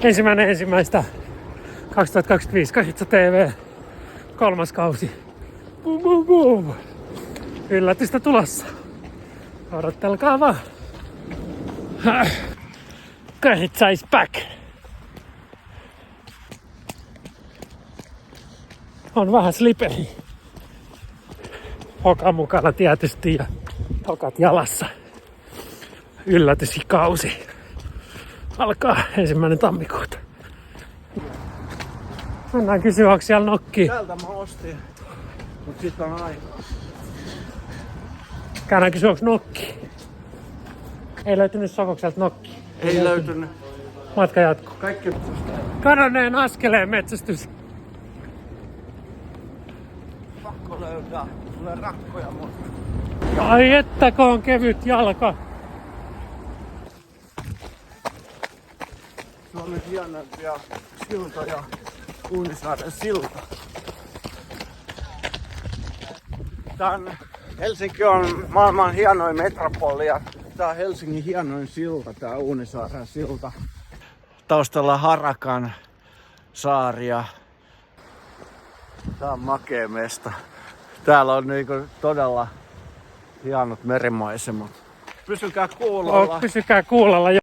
1.1. 2025 Karitsa TV 3. kausi. Boom, boom, boom. Yllätystä tulossa. Odottelkaa vaan. Karitsa is back. On vähän sliperi. Hoka mukana tietysti ja hokat jalassa. Yllätyskausi alkaa 1. tammikuuta. Mennään kysyä, onko siellä nokki. Täältä mä ostin, mut sit on aikaa. Käydään kysyä, onko nokki. Ei löytynyt Sokokselta nokki. Ei löytynyt. Matka jatkuu. Kaikki Kadonneen askeleen metsästys. pakko löytää. Tulee rakkoja mun. Ai että kun on kevyt jalka. Suomen hienoimpia siltoja. Uunisaaren silta. Helsinki on maailman hienoin metropoli ja tää on Helsingin hienoin silta, tää Uunisaaren silta. Taustalla Harakan saaria. Tää on makea mesta. Täällä on niinku todella hienot merimaisemat. Pysykää kuulolla. Pysykää kuulolla.